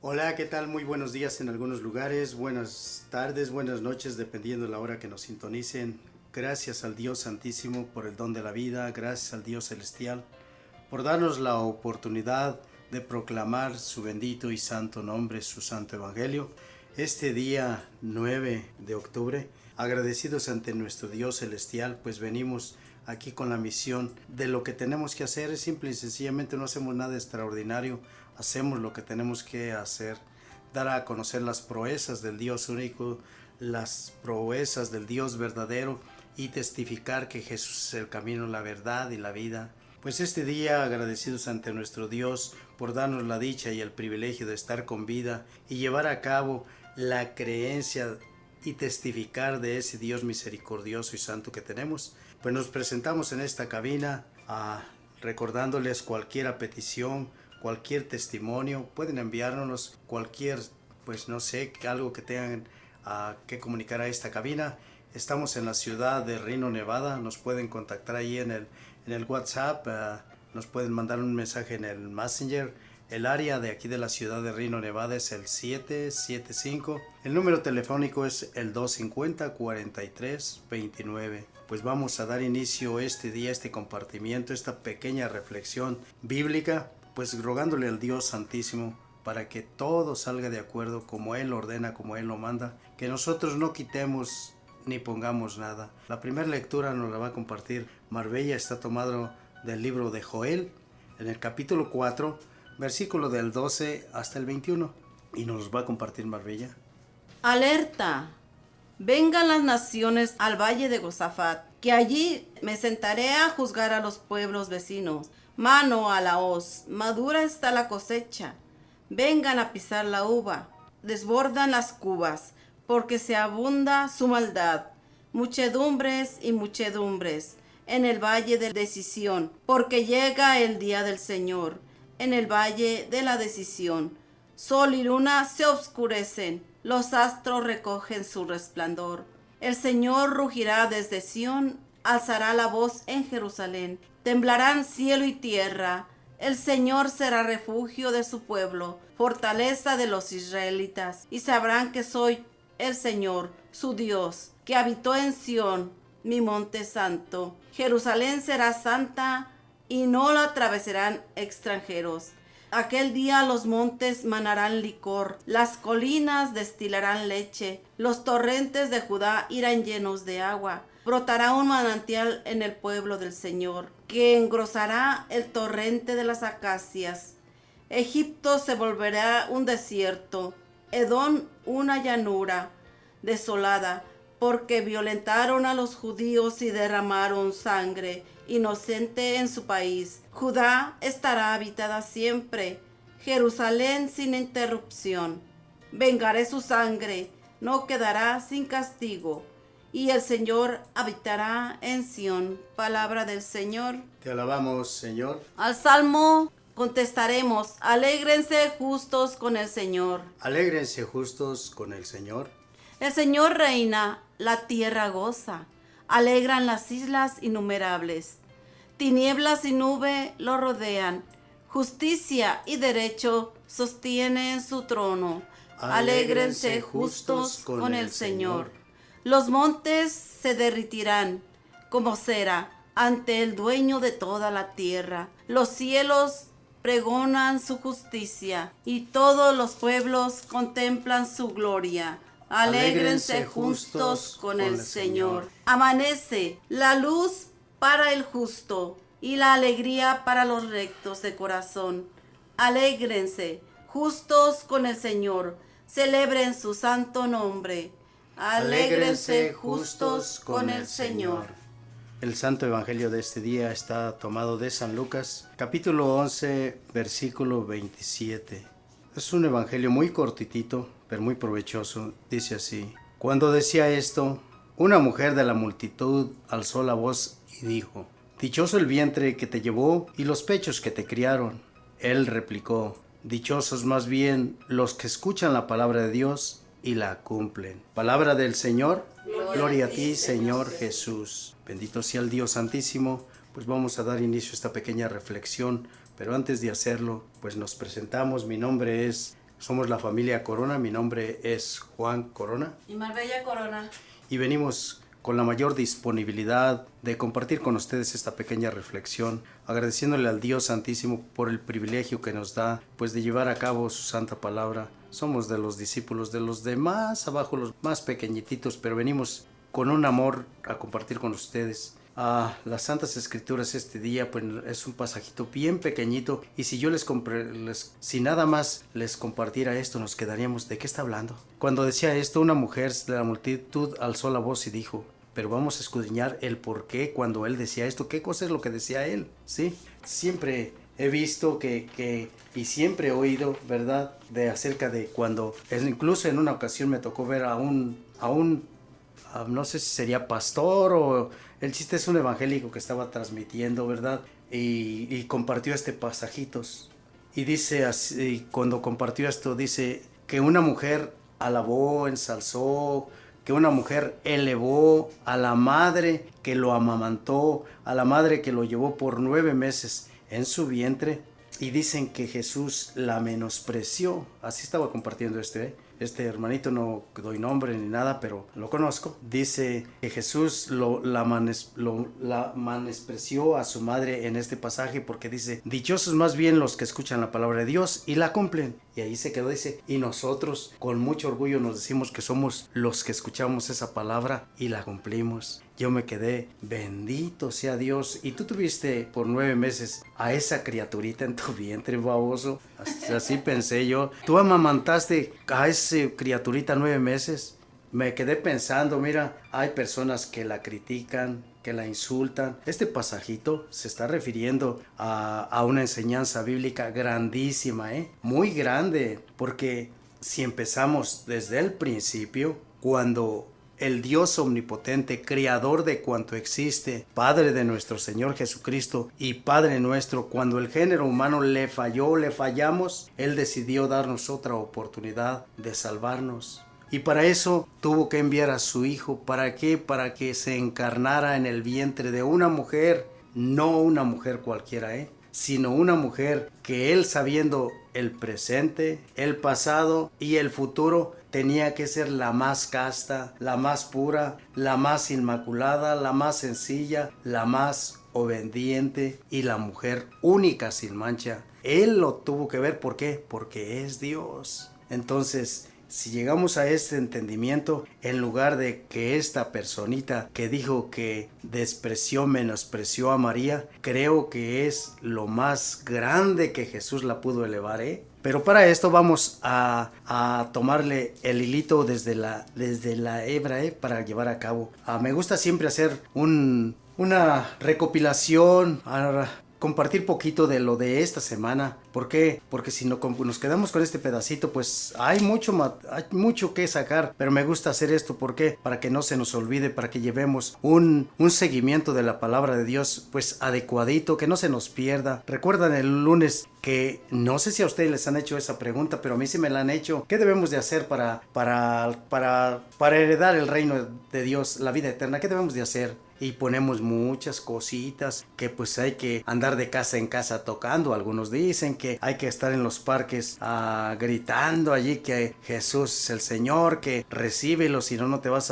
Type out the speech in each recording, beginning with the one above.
Hola, ¿qué tal? Muy buenos días en algunos lugares, buenas tardes, buenas noches, dependiendo de la hora que nos sintonicen. Gracias al Dios Santísimo por el don de la vida, gracias al Dios Celestial por darnos la oportunidad de proclamar su bendito y santo nombre, su santo evangelio. Este día 9 de octubre, agradecidos ante nuestro Dios Celestial, pues venimos aquí con la misión de lo que tenemos que hacer. Simple y sencillamente no hacemos nada extraordinario, hacemos lo que tenemos que hacer, dar a conocer las proezas del Dios único, las proezas del Dios verdadero y testificar que Jesús es el camino, la verdad y la vida. Pues este día agradecidos ante nuestro Dios por darnos la dicha y el privilegio de estar con vida y llevar a cabo la creencia y testificar de ese Dios misericordioso y santo que tenemos, pues nos presentamos en esta cabina recordándoles cualquier petición, cualquier testimonio, pueden enviárnoslos cualquier, pues no sé, algo que tengan que comunicar a esta cabina. Estamos en la ciudad de Reno, Nevada, nos pueden contactar ahí en el WhatsApp, nos pueden mandar un mensaje en el Messenger. El área de aquí de la ciudad de Reno, Nevada es el 775. El número telefónico es el 250-4329. Pues vamos a dar inicio este día, este compartimiento, esta pequeña reflexión bíblica, pues rogándole al Dios Santísimo para que todo salga de acuerdo como Él ordena, como Él lo manda, que nosotros no quitemos ni pongamos nada. La primera lectura nos la va a compartir Marbella, está tomado del libro de Joel, en el capítulo 4, versículo del 12 hasta el 21, y nos los va a compartir Marbella. Alerta, vengan las naciones al valle de Josafat, que allí me sentaré a juzgar a los pueblos vecinos. Mano a la hoz, madura está la cosecha, vengan a pisar la uva, desbordan las cubas, porque se abunda su maldad. Muchedumbres y muchedumbres en el valle de decisión, porque llega el día del Señor, en el valle de la decisión. Sol y luna se oscurecen, los astros recogen su resplandor. El Señor rugirá desde Sión, alzará la voz en Jerusalén. Temblarán cielo y tierra. El Señor será refugio de su pueblo, fortaleza de los israelitas, y sabrán que soy el Señor, su Dios, que habitó en Sión, mi monte santo. Jerusalén será santa y no la atravesarán extranjeros. Aquel día los montes manarán licor, las colinas destilarán leche, los torrentes de Judá irán llenos de agua. Brotará un manantial en el pueblo del Señor, que engrosará el torrente de las acacias. Egipto se volverá un desierto, Edom una llanura desolada, porque violentaron a los judíos y derramaron sangre inocente en su país. Judá estará habitada siempre, Jerusalén sin interrupción. Vengaré su sangre, no quedará sin castigo, y el Señor habitará en Sión. Palabra del Señor. Te alabamos, Señor. Al Salmo contestaremos: alégrense justos con el Señor. Alégrense justos con el Señor. El Señor reina, la tierra goza, alegran las islas innumerables. Tinieblas y nube lo rodean, justicia y derecho sostienen su trono. Alégrense justos con el Señor. Los montes se derritirán como cera ante el dueño de toda la tierra. Los cielos pregonan su justicia y todos los pueblos contemplan su gloria. Alégrense justos con el Señor. Amanece la luz para el justo y la alegría para los rectos de corazón. Alégrense justos con el Señor. Celebren su santo nombre. Alégrense justos con el Señor. El santo evangelio de este día está tomado de San Lucas, capítulo 11, versículo 27. Es un evangelio muy cortitito, pero muy provechoso. Dice así: cuando decía esto, una mujer de la multitud alzó la voz y dijo: dichoso el vientre que te llevó y los pechos que te criaron. Él replicó: dichosos más bien los que escuchan la palabra de Dios y la cumplen. Palabra del Señor. Gloria a ti, Señor Jesús. Bendito sea el Dios Santísimo. Pues vamos a dar inicio a esta pequeña reflexión, pero antes de hacerlo, pues nos presentamos. Mi nombre es Somos la familia Corona, mi nombre es Juan Corona. Y Marbella Corona. Y venimos con la mayor disponibilidad de compartir con ustedes esta pequeña reflexión, agradeciéndole al Dios Santísimo por el privilegio que nos da, pues de llevar a cabo su santa palabra. Somos de los discípulos, de los de más abajo, los más pequeñititos, pero venimos con un amor a compartir con ustedes. Las Santas Escrituras este día, pues es un pasajito bien pequeñito, y si yo si nada más les compartiera esto, nos quedaríamos, ¿de qué está hablando? Cuando decía esto, una mujer de la multitud alzó la voz y dijo, pero vamos a escudriñar el por qué cuando él decía esto, qué cosa es lo que decía él, ¿sí? Siempre he visto y siempre he oído, ¿verdad?, de acerca de cuando, incluso en una ocasión me tocó ver a un no sé si sería pastor o el chiste es un evangélico que estaba transmitiendo, ¿verdad? Y compartió pasajitos. Y dice así, cuando compartió esto, dice que una mujer alabó, ensalzó, que una mujer elevó a la madre que lo amamantó, a la madre que lo llevó por 9 meses en su vientre. Y dicen que Jesús la menospreció. Así estaba compartiendo este hermanito, no doy nombre ni nada, pero lo conozco. Dice que Jesús la menospreció a su madre en este pasaje porque dice, dichosos más bien los que escuchan la palabra de Dios y la cumplen. Y ahí se quedó, dice, y nosotros con mucho orgullo nos decimos que somos los que escuchamos esa palabra y la cumplimos. Yo me quedé, bendito sea Dios. Y tú tuviste por 9 meses a esa criaturita en tu vientre, baboso. Así pensé yo. Tú amamantaste a esa criaturita 9 meses. Me quedé pensando, mira, hay personas que la critican, que la insultan. Este pasajito se está refiriendo a una enseñanza bíblica grandísima, muy grande. Porque si empezamos desde el principio, cuando el Dios omnipotente, creador de cuanto existe, Padre de nuestro Señor Jesucristo y Padre nuestro, cuando el género humano le fallamos, Él decidió darnos otra oportunidad de salvarnos. Y para eso tuvo que enviar a su Hijo. ¿Para qué? Para que se encarnara en el vientre de una mujer, no una mujer cualquiera, sino una mujer que Él, sabiendo el presente, el pasado y el futuro, tenía que ser la más casta, la más pura, la más inmaculada, la más sencilla, la más obediente y la mujer única sin mancha. Él lo tuvo que ver, ¿por qué? Porque es Dios. Entonces, si llegamos a este entendimiento, en lugar de que esta personita que dijo que menospreció a María, creo que es lo más grande que Jesús la pudo elevar, Pero para esto vamos a tomarle el hilito desde la hebra, para llevar a cabo. Me gusta siempre hacer una recopilación, compartir poquito de lo de esta semana. ¿Por qué? Porque si nos quedamos con este pedacito, pues hay mucho que sacar, pero me gusta hacer esto. ¿Por qué? Para que no se nos olvide, para que llevemos un seguimiento de la palabra de Dios, pues adecuadito, que no se nos pierda. Recuerdan el lunes que no sé si a ustedes les han hecho esa pregunta, pero a mí sí me la han hecho. ¿Qué debemos de hacer para heredar el reino de Dios, la vida eterna? ¿Qué debemos de hacer? Y ponemos muchas cositas, que pues hay que andar de casa en casa tocando. Algunos dicen que hay que estar en los parques gritando allí que Jesús es el Señor, que recíbelo, si no te vas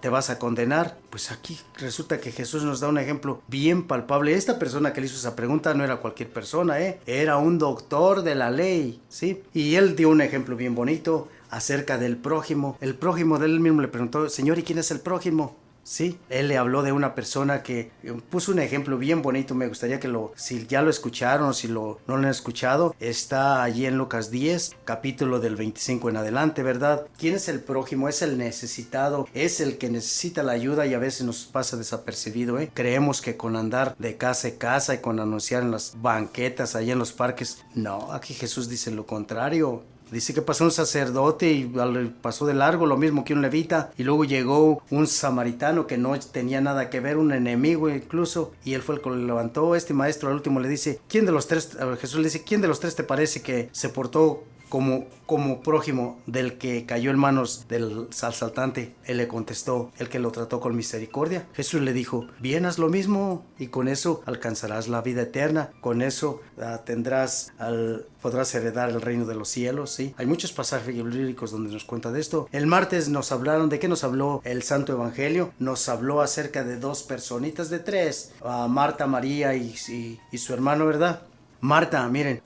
te vas a condenar. Pues aquí resulta que Jesús nos da un ejemplo bien palpable. Esta persona que le hizo esa pregunta no era cualquier persona, era un doctor de la ley, ¿sí? Y él dio un ejemplo bien bonito acerca del prójimo. El prójimo de él mismo le preguntó, Señor, ¿y quién es el prójimo? Sí, él le habló de una persona que puso un ejemplo bien bonito. Me gustaría que si ya lo escucharon o si no lo han escuchado, está allí en Lucas 10, capítulo del 25 en adelante, ¿verdad? ¿Quién es el prójimo? Es el necesitado, es el que necesita la ayuda y a veces nos pasa desapercibido, Creemos que con andar de casa en casa y con anunciar en las banquetas, allí en los parques, no, aquí Jesús dice lo contrario. Dice que pasó un sacerdote y pasó de largo, lo mismo que un levita, y luego llegó un samaritano que no tenía nada que ver, un enemigo incluso, y él fue el que lo levantó. Este maestro al último le dice, Jesús le dice, ¿quién de los tres te parece que se portó como prójimo del que cayó en manos del asaltante. Él le contestó, el que lo trató con misericordia. Jesús le dijo, bien, haz lo mismo y con eso alcanzarás la vida eterna. Con eso podrás heredar el reino de los cielos. ¿Sí? Hay muchos pasajes bíblicos donde nos cuenta de esto. El martes nos hablaron, ¿de qué nos habló el Santo Evangelio? Nos habló acerca de dos personitas de tres, Marta, María y su hermano, ¿verdad? Marta, miren,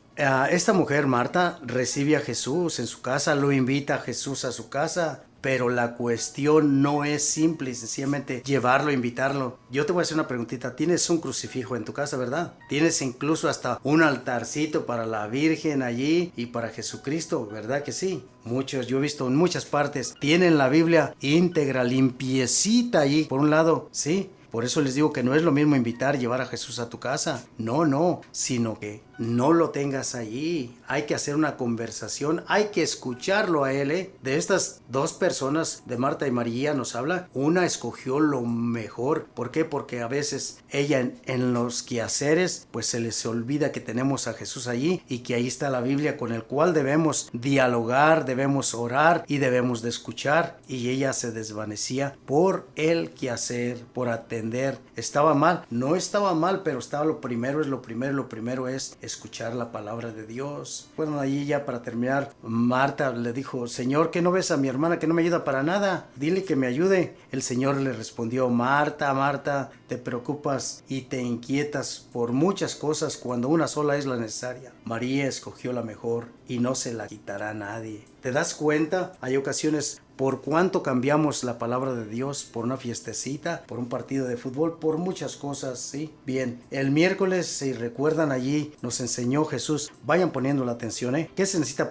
esta mujer, Marta, recibe a Jesús en su casa, lo invita a Jesús a su casa, pero la cuestión no es simple y sencillamente llevarlo, invitarlo. Yo te voy a hacer una preguntita. Tienes un crucifijo en tu casa, ¿verdad? Tienes incluso hasta un altarcito para la Virgen allí y para Jesucristo, ¿verdad que sí? Muchos, yo he visto en muchas partes, tienen la Biblia íntegra, limpiecita allí, por un lado, ¿sí? Por eso les digo que no es lo mismo invitar, llevar a Jesús a tu casa. No, sino que no lo tengas allí. Hay que hacer una conversación, hay que escucharlo a él. De estas dos personas, de Marta y María, nos habla. Una escogió lo mejor. ¿Por qué? Porque a veces ella en los quehaceres, pues se les olvida que tenemos a Jesús allí y que ahí está la Biblia con el cual debemos dialogar, debemos orar y debemos de escuchar. Y ella se desvanecía por el quehacer, por atender. ¿Estaba mal? No estaba mal, pero estaba lo primero es escuchar la palabra de Dios. Bueno, ahí ya para terminar, Marta le dijo, Señor, ¿qué no ves a mi hermana que no me ayuda para nada? Dile que me ayude. El Señor le respondió, Marta, Marta, te preocupas y te inquietas por muchas cosas cuando una sola es la necesaria. María escogió la mejor y no se la quitará a nadie. ¿Te das cuenta? Hay ocasiones por cuánto cambiamos la palabra de Dios por una fiestecita, por un partido de fútbol, por muchas cosas, ¿sí? Bien, el miércoles, si recuerdan allí, nos enseñó Jesús, vayan poniendo la atención, ¿eh? ¿Qué se necesita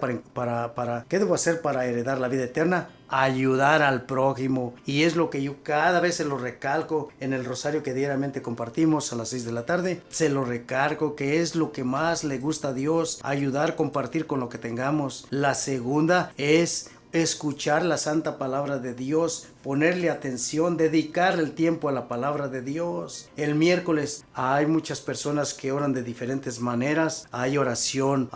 qué debo hacer para heredar la vida eterna? Ayudar al prójimo, y es lo que yo cada vez se lo recalco en el rosario que diariamente compartimos a las 6 de la tarde, se lo recalco que es lo que más le gusta a Dios, ayudar, compartir con lo que tengamos. La segunda es escuchar la santa palabra de Dios, ponerle atención, dedicarle el tiempo a la palabra de Dios. El miércoles hay muchas personas que oran de diferentes maneras. Hay oración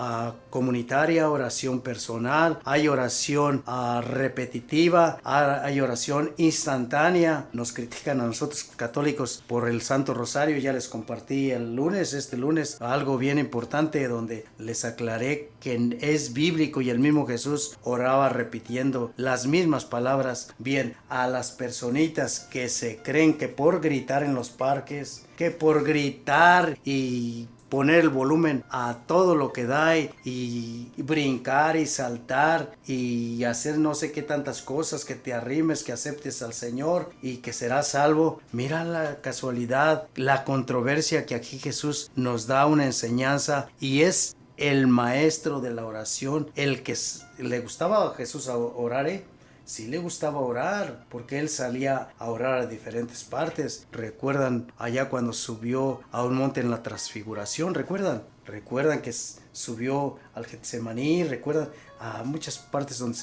comunitaria, oración personal, hay oración repetitiva, hay oración instantánea. Nos critican a nosotros católicos por el Santo Rosario. Ya les compartí este lunes, algo bien importante donde les aclaré que es bíblico y el mismo Jesús oraba repitiendo las mismas palabras. Bien, a las personitas que se creen que por gritar en los parques, que por gritar y poner el volumen a todo lo que da y brincar y saltar y hacer no sé qué tantas cosas, que te arrimes, que aceptes al Señor y que serás salvo. Mira la casualidad, la controversia que aquí Jesús nos da una enseñanza y es el maestro de la oración, el que le gustaba a Jesús orar, sí le gustaba orar, porque él salía a orar a diferentes partes. ¿Recuerdan allá cuando subió a un monte en la transfiguración? ¿Recuerdan que subió al Getsemaní? ¿Recuerdan a muchas partes donde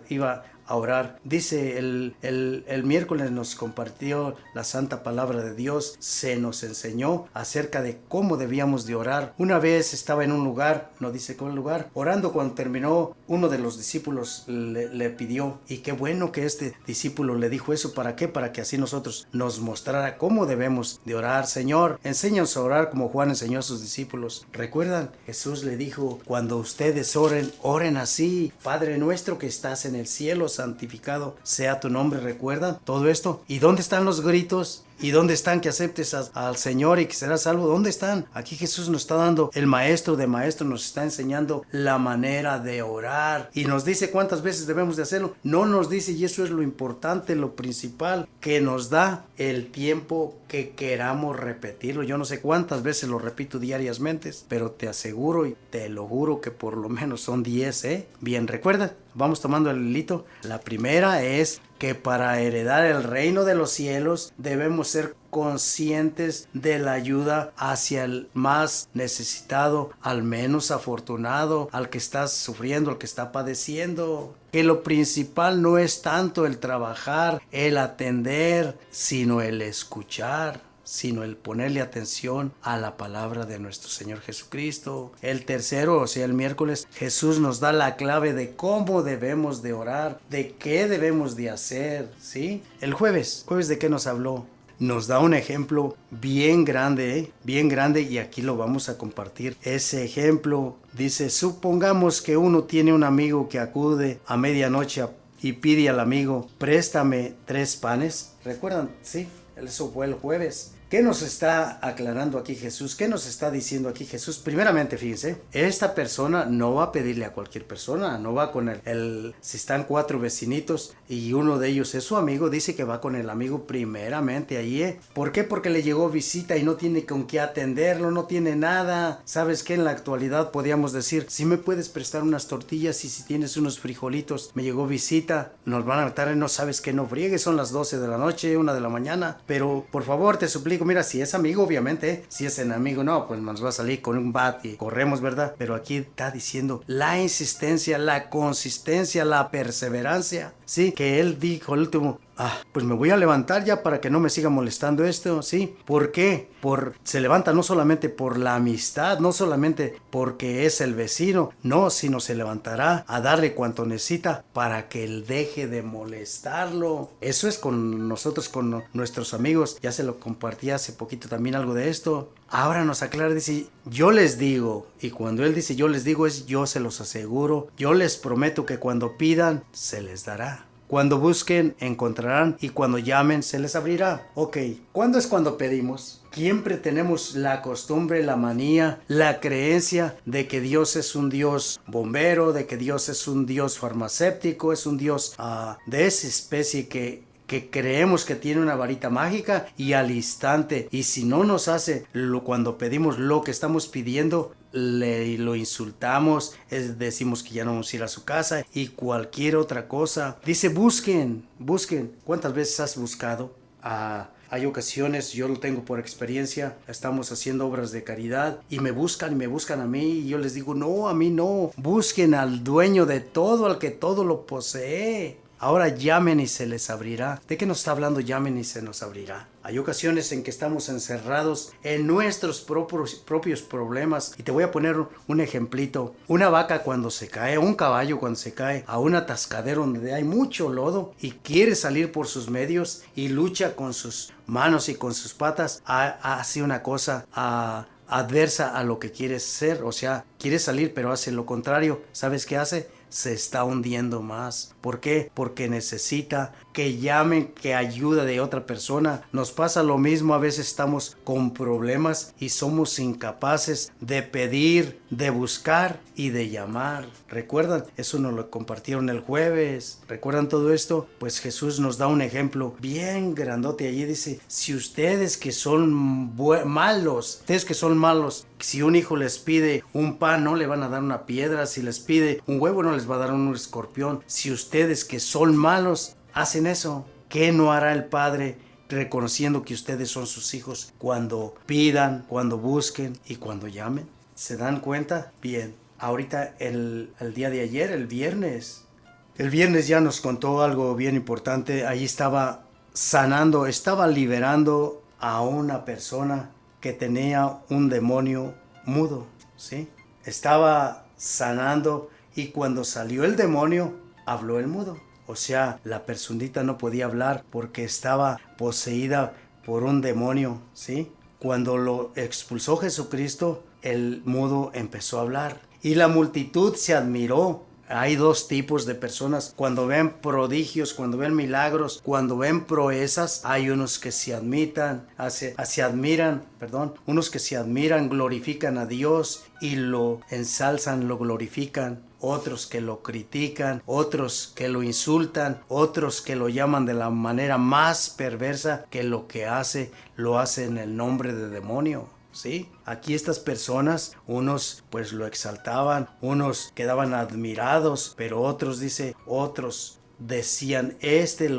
iba a orar? Dice el miércoles nos compartió la santa palabra de Dios, se nos enseñó acerca de cómo debíamos de orar. Una vez estaba en un lugar, no dice cuál lugar, orando. Cuando terminó, uno de los discípulos le pidió, y qué bueno que este discípulo le dijo eso. ¿Para qué? Para que así nosotros nos mostrara cómo debemos de orar. Señor, enséñanos a orar como Juan enseñó a sus discípulos. ¿Recuerdan? Jesús le dijo, cuando ustedes oren así: Padre nuestro que estás en el cielo, santificado sea tu nombre. ¿Recuerdan todo esto? ¿Y dónde están los gritos? ¿Y dónde están que aceptes al Señor y que serás salvo? ¿Dónde están? Aquí Jesús nos está dando, el maestro de maestros nos está enseñando la manera de orar. Y nos dice cuántas veces debemos de hacerlo. No nos dice, y eso es lo importante, lo principal, que nos da el tiempo que queramos repetirlo. Yo no sé cuántas veces lo repito diariamente, pero te aseguro y te lo juro que por lo menos son 10, Bien, ¿recuerdan? Vamos tomando el hilito. La primera es que para heredar el reino de los cielos debemos ser conscientes de la ayuda hacia el más necesitado, al menos afortunado, al que está sufriendo, al que está padeciendo. Que lo principal no es tanto el trabajar, el atender, sino el escuchar. sino el ponerle atención a la palabra de nuestro Señor Jesucristo. El tercero, o sea, el miércoles, Jesús nos da la clave de cómo debemos de orar, de qué debemos de hacer, ¿sí? El jueves, ¿de qué nos habló? Nos da un ejemplo bien grande, bien grande, y aquí lo vamos a compartir. Ese ejemplo dice: supongamos que uno tiene un amigo que acude a medianoche y pide al amigo: préstame 3 panes. ¿Recuerdan? Sí, eso fue el jueves. ¿Qué nos está aclarando aquí Jesús? ¿Qué nos está diciendo aquí Jesús? Primeramente, fíjense, esta persona no va a pedirle a cualquier persona, no va con si están 4 vecinitos y uno de ellos es su amigo, dice que va con el amigo primeramente ahí, ¿Por qué? Porque le llegó visita y no tiene con qué atenderlo, no tiene nada. ¿Sabes qué? En la actualidad podríamos decir: si me puedes prestar unas tortillas y si tienes unos frijolitos, me llegó visita, nos van a matar, no sabes que no friegues, son las 12 de la noche, 1 de la mañana, pero por favor te suplico, mira, si es amigo, obviamente, si es enemigo, no, pues nos va a salir con un bat y corremos, ¿verdad? Pero aquí está diciendo la insistencia, la consistencia, la perseverancia, ¿sí? Que él dijo el último: pues me voy a levantar ya para que no me siga molestando esto, ¿sí? ¿Por qué? Se levanta no solamente por la amistad, no solamente porque es el vecino, no, sino se levantará a darle cuanto necesita para que él deje de molestarlo. Eso es con nosotros, con nuestros amigos. Ya se lo compartí hace poquito también algo de esto. Ahora nos aclara, dice: yo les digo, y cuando él dice yo les digo es yo se los aseguro, yo les prometo que cuando pidan se les dará. Cuando busquen, encontrarán, y cuando llamen, se les abrirá. Ok, ¿cuándo es cuando pedimos? Siempre tenemos la costumbre, la manía, la creencia de que Dios es un Dios bombero, de que Dios es un Dios farmacéutico, es un Dios de esa especie que creemos que tiene una varita mágica y al instante, y si no nos hace cuando pedimos lo que estamos pidiendo, lo insultamos, decimos que ya no vamos a ir a su casa y cualquier otra cosa. Dice: busquen. ¿Cuántas veces has buscado? Hay ocasiones, yo lo tengo por experiencia, estamos haciendo obras de caridad y me buscan a mí, y yo les digo: no, a mí no, busquen al dueño de todo, al que todo lo posee. Ahora llamen y se les abrirá. ¿De qué nos está hablando? Llamen y se nos abrirá. Hay ocasiones en que estamos encerrados en nuestros propios problemas. Y te voy a poner un ejemplito. Una vaca cuando se cae, un caballo cuando se cae a un atascadero donde hay mucho lodo y quiere salir por sus medios y lucha con sus manos y con sus patas, hace una cosa adversa a lo que quiere ser. O sea, quiere salir pero hace lo contrario. ¿Sabes qué hace? Se está hundiendo más. ¿Por qué? Porque necesita que llamen, que ayuda de otra persona. Nos pasa lo mismo, a veces estamos con problemas y somos incapaces de pedir, de buscar y de llamar. ¿Recuerdan? Eso nos lo compartieron el jueves. ¿Recuerdan todo esto? Pues Jesús nos da un ejemplo bien grandote. Allí dice: si ustedes que son malos, si un hijo les pide un pan, no le van a dar una piedra. Si les pide un huevo, no les va a dar un escorpión. Si ustedes que son malos hacen eso, ¿qué no hará el Padre reconociendo que ustedes son sus hijos cuando pidan, cuando busquen y cuando llamen? ¿Se dan cuenta? Bien, ahorita el día de ayer, el viernes ya nos contó algo bien importante. Ahí estaba sanando, estaba liberando a una persona que tenía un demonio mudo, ¿sí? Estaba sanando y cuando salió el demonio, habló el mudo. O sea, la personita no podía hablar porque estaba poseída por un demonio, ¿sí? Cuando lo expulsó Jesucristo, el mudo empezó a hablar y la multitud se admiró. Hay 2 tipos de personas: cuando ven prodigios, cuando ven milagros, cuando ven proezas. Hay unos que unos que se admiran, glorifican a Dios y lo ensalzan, lo glorifican. Otros que lo critican, otros que lo insultan, otros que lo llaman de la manera más perversa, que lo que lo hace en el nombre de demonio. ¿Sí? Aquí estas personas, unos pues lo exaltaban, unos quedaban admirados, pero otros decían: este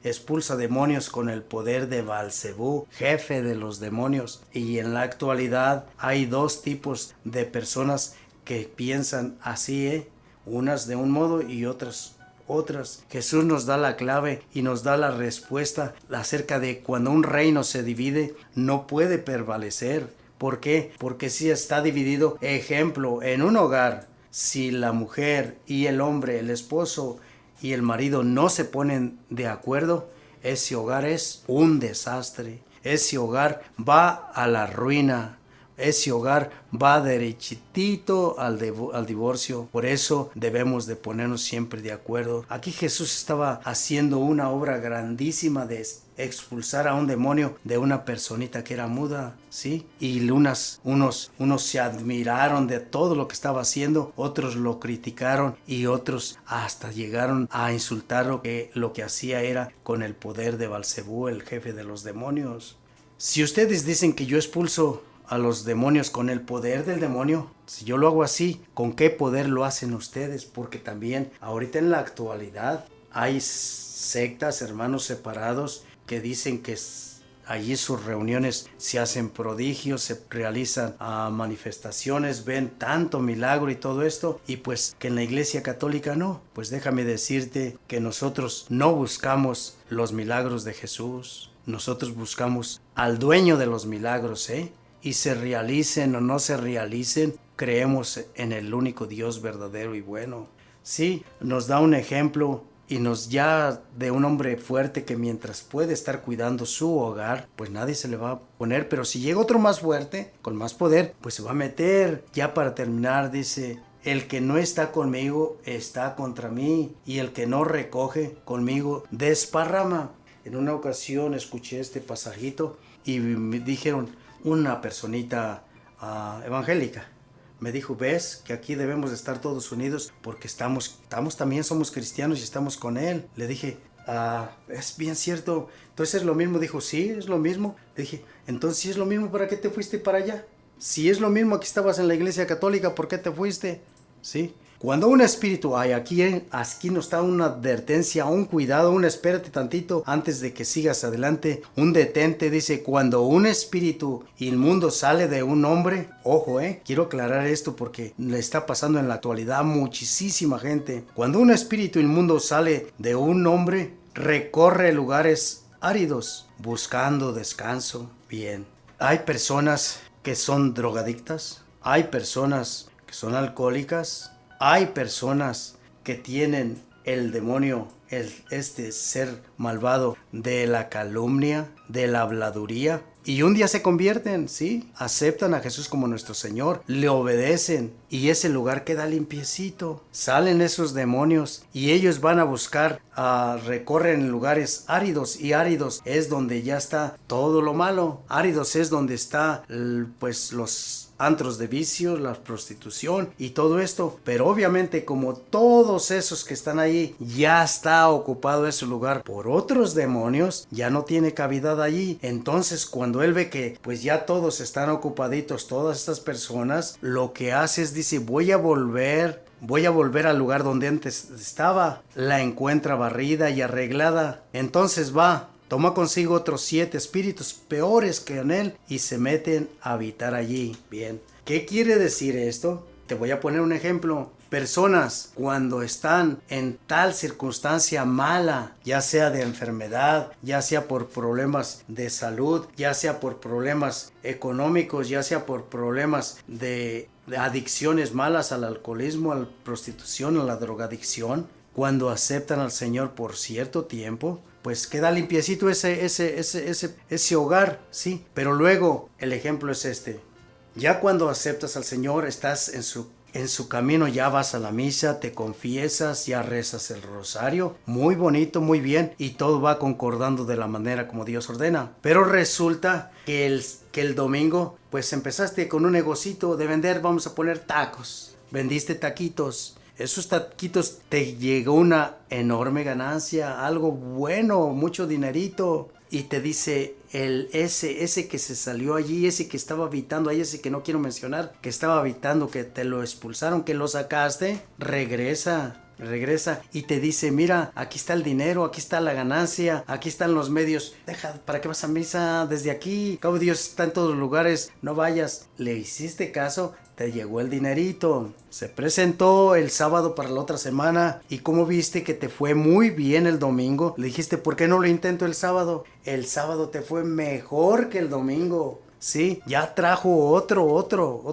expulsa demonios con el poder de Beelzebú, jefe de los demonios. Y en la actualidad hay 2 tipos de personas que piensan así, unas de un modo y otras otras. Jesús nos da la clave y nos da la respuesta acerca de cuando un reino se divide, no puede prevalecer. ¿Por qué? Porque si está dividido, ejemplo, en un hogar, si la mujer y el hombre, el esposo y el marido no se ponen de acuerdo, ese hogar es un desastre. Ese hogar va a la ruina. Ese hogar va derechitito al divorcio. Por eso debemos de ponernos siempre de acuerdo. Aquí Jesús estaba haciendo una obra grandísima de expulsar a un demonio de una personita que era muda, ¿sí? Y unos se admiraron de todo lo que estaba haciendo, otros lo criticaron y otros hasta llegaron a insultarlo, que lo que hacía era con el poder de Belcebú, el jefe de los demonios. Si ustedes dicen que yo expulso a los demonios con el poder del demonio, si yo lo hago así, ¿con qué poder lo hacen ustedes? Porque también ahorita en la actualidad hay sectas, hermanos separados, que dicen que allí sus reuniones se hacen prodigios, se realizan manifestaciones, ven tanto milagro y todo esto, y pues que en la Iglesia Católica no. Pues déjame decirte que nosotros no buscamos los milagros de Jesús, nosotros buscamos al dueño de los milagros, y se realicen o no se realicen, creemos en el único Dios verdadero y bueno. Sí, nos da un ejemplo y nos ya de un hombre fuerte que mientras puede estar cuidando su hogar, pues nadie se le va a poner, pero si llega otro más fuerte, con más poder, pues se va a meter. Ya para terminar dice: el que no está conmigo está contra mí, y el que no recoge conmigo desparrama. En una ocasión escuché este pasajito y me dijeron, una personita evangélica me dijo: ves que aquí debemos de estar todos unidos porque estamos también somos cristianos y estamos con él. Le dije: es bien cierto, entonces es lo mismo. Dijo: sí, es lo mismo. Le dije: entonces si es lo mismo, ¿para qué te fuiste para allá? Si es lo mismo, aquí estabas en la Iglesia Católica, ¿por qué te fuiste? Sí. Cuando un espíritu hay aquí nos da una advertencia, un cuidado, un espérate tantito antes de que sigas adelante, un detente. Dice: cuando un espíritu inmundo sale de un hombre, ojo, quiero aclarar esto porque le está pasando en la actualidad a muchísima gente. Cuando un espíritu inmundo sale de un hombre, recorre lugares áridos buscando descanso. Bien, hay personas que son drogadictas, hay personas que son alcohólicas, hay personas que tienen el demonio, este ser malvado de la calumnia, de la habladuría, y un día se convierten, ¿sí? Aceptan a Jesús como nuestro Señor, le obedecen y ese lugar queda limpiecito. Salen esos demonios y ellos van a buscar, recorren lugares áridos, y áridos es donde ya está todo lo malo. Áridos es donde está pues los antros de vicios, la prostitución y todo esto. Pero obviamente, como todos esos que están ahí ya está ocupado ese lugar por otros demonios, ya no tiene cavidad allí. Entonces cuando él ve que pues ya todos están ocupaditos, todas estas personas, lo que hace es dice: voy a volver al lugar donde antes estaba. La encuentra barrida y arreglada. Entonces va, toma consigo otros 7 espíritus peores que en él y se meten a habitar allí. Bien, ¿qué quiere decir esto? Te voy a poner un ejemplo. Personas cuando están en tal circunstancia mala, ya sea de enfermedad, ya sea por problemas de salud, ya sea por problemas económicos, ya sea por problemas de adicciones malas al alcoholismo, a la prostitución, a la drogadicción, cuando aceptan al Señor por cierto tiempo, pues queda limpiecito ese hogar, sí. Pero luego el ejemplo es este: ya cuando aceptas al Señor, estás en su camino, ya vas a la misa, te confiesas, ya rezas el rosario, muy bonito, muy bien, y todo va concordando de la manera como Dios ordena. Pero resulta que el domingo, pues empezaste con un negocito de vender, vamos a poner tacos, vendiste taquitos. Esos taquitos te llegó una enorme ganancia, algo bueno, mucho dinerito, y te dice ese que se salió allí, ese que estaba habitando ahí, ese que no quiero mencionar, que estaba habitando, que te lo expulsaron, que lo sacaste, regresa regresa y te dice, mira, aquí está el dinero, aquí está la ganancia, aquí están los medios, ¿para qué vas a misa desde aquí? Cabo Dios está en todos los lugares, no vayas. Le hiciste caso, te llegó el dinerito. Se presentó el sábado para la otra semana y como viste que te fue muy bien el domingo, le dijiste, ¿por qué no lo intento el sábado? El sábado te fue mejor que el domingo. Sí, ya trajo otro